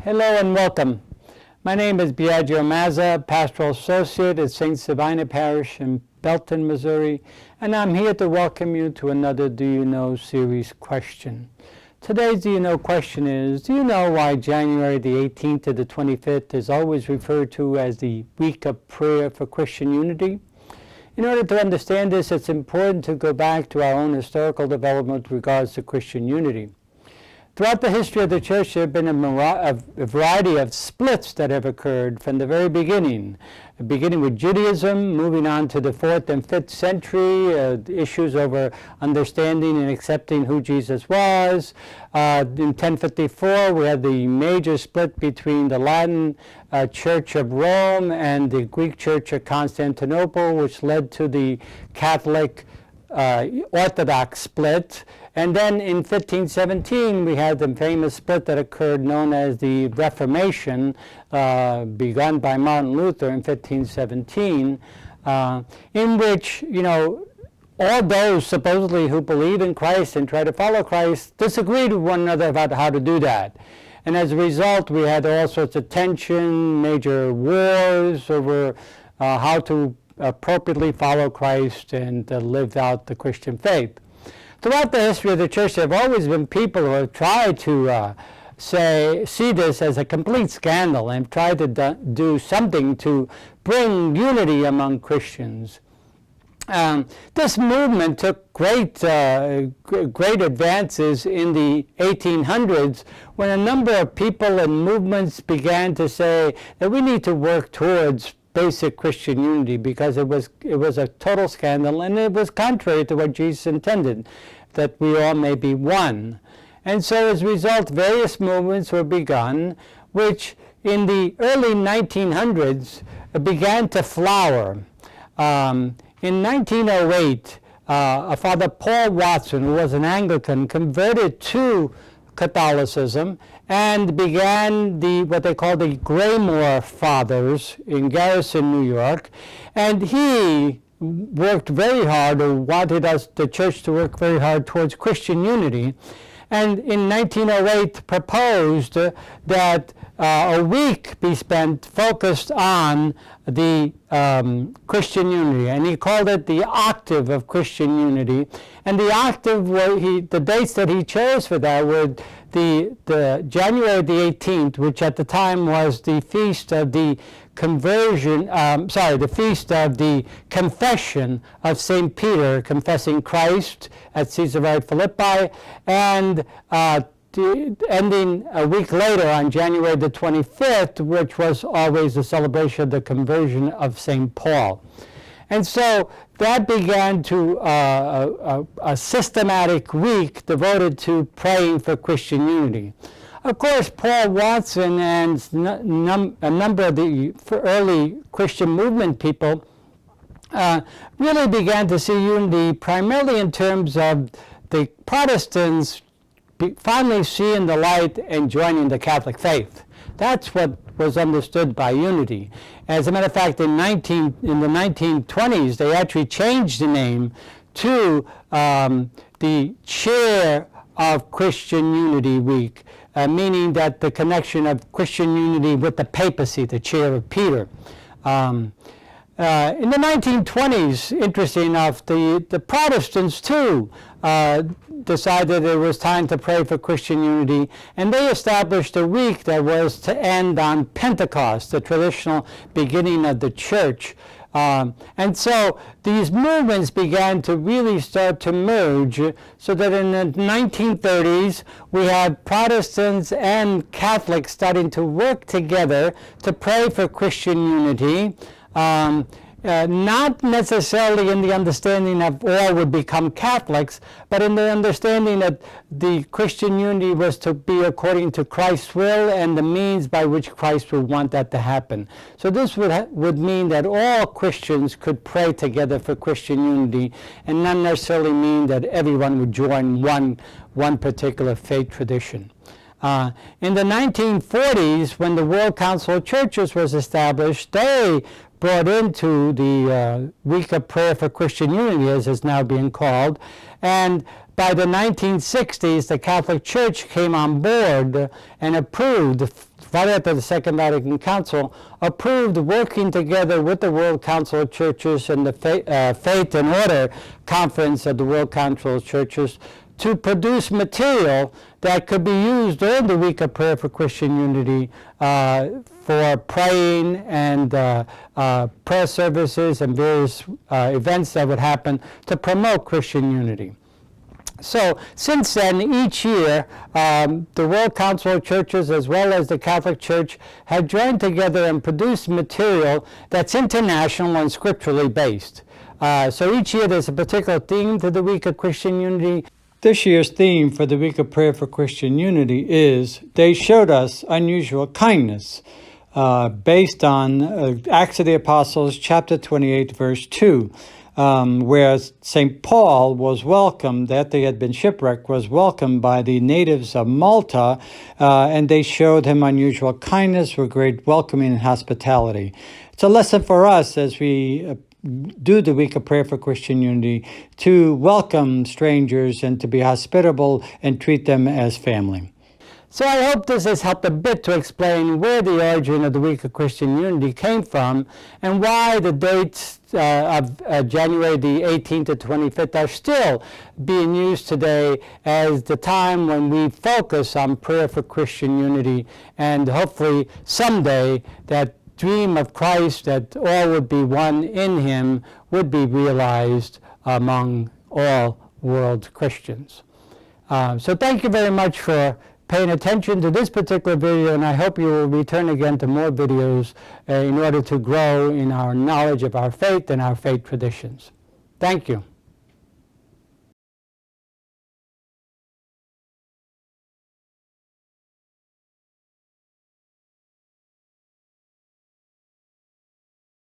Hello and welcome. My name is Biagio Mazza, Pastoral Associate at St. Sabina Parish in Belton, Missouri, and I'm here to welcome you to another Do You Know series question. Today's Do You Know question is, do you know why January the 18th to the 25th is always referred to as the Week of Prayer for Christian Unity? In order to understand this, it's important to go back to our own historical development with regards to Christian unity. Throughout the history of the church, there have been a variety of splits that have occurred from the very beginning, beginning with Judaism, moving on to the 4th and 5th century, issues over understanding and accepting who Jesus was. In 1054, we had the major split between the Latin Church of Rome and the Greek Church of Constantinople, which led to the Catholic Orthodox split. And then in 1517, we had the famous split that occurred known as the Reformation, begun by Martin Luther in 1517, in which, all those supposedly who believe in Christ and try to follow Christ disagreed with one another about how to do that. And as a result, we had all sorts of tension, major wars over how to appropriately follow Christ and live out the Christian faith. Throughout the history of the church, there have always been people who have tried to see this as a complete scandal and tried to do something to bring unity among Christians. This movement took great advances in the 1800s when a number of people and movements began to say that we need to work towards basic Christian unity because it was a total scandal and it was contrary to what Jesus intended, that we all may be one. And so as a result, various movements were begun, which in the early 1900s began to flower. In 1908, Father Paul Watson, who was an Anglican, converted to Catholicism and began what they call the Graymore Fathers in Garrison, New York. And he worked very hard, or wanted the church to work very hard towards Christian unity. And in 1908 proposed that a week be spent focused on the Christian unity, and he called it the Octave of Christian Unity. And the octave, the dates that he chose for that were the January the 18th, which at the time was the feast of the the feast of the Confession of St. Peter, confessing Christ at Caesarea Philippi, and ending a week later on January the 25th, which was always the celebration of the conversion of St. Paul. And so that began to a systematic week devoted to praying for Christian unity. Of course, Paul Watson and a number of the early Christian movement people really began to see unity primarily in terms of the Protestants finally seeing the light and joining the Catholic faith. That's what was understood by unity. As a matter of fact, in the 1920s, they actually changed the name to the Chair of Christian Unity Week, meaning that the connection of Christian unity with the papacy, the Chair of Peter. In the 1920s, interesting enough, the Protestants too decided it was time to pray for Christian unity, and they established a week that was to end on Pentecost, the traditional beginning of the church. And so these movements began to really start to merge, so that in the 1930s we had Protestants and Catholics starting to work together to pray for Christian unity. Not necessarily in the understanding that all would become Catholics, but in the understanding that the Christian unity was to be according to Christ's will and the means by which Christ would want that to happen. So this would mean that all Christians could pray together for Christian unity, and not necessarily mean that everyone would join one particular faith tradition. In the 1940s, when the World Council of Churches was established, they brought into the Week of Prayer for Christian Unity, as it's now being called, and by the 1960s, the Catholic Church came on board and approved right after the Second Vatican Council, approved working together with the World Council of Churches and the Faith and Order Conference of the World Council of Churches to produce material that could be used during the Week of Prayer for Christian Unity for praying and prayer services and various events that would happen to promote Christian unity. So since then, each year, the World Council of Churches as well as the Catholic Church have joined together and produced material that's international and scripturally based. So each year there's a particular theme to the Week of Christian Unity. This year's theme for the Week of Prayer for Christian Unity is They Showed Us Unusual Kindness, based on Acts of the Apostles, chapter 28, verse 2. Where St. Paul was welcomed, after he had been shipwrecked, was welcomed by the natives of Malta, and they showed him unusual kindness with great welcoming and hospitality. It's a lesson for us as we do the Week of Prayer for Christian Unity to welcome strangers and to be hospitable and treat them as family. So I hope this has helped a bit to explain where the origin of the Week of Christian Unity came from and why the dates of January the 18th to 25th are still being used today as the time when we focus on prayer for Christian unity, and hopefully someday that dream of Christ that all would be one in him would be realized among all world Christians. So thank you very much for paying attention to this particular video, and I hope you will return again to more videos in order to grow in our knowledge of our faith and our faith traditions. Thank you.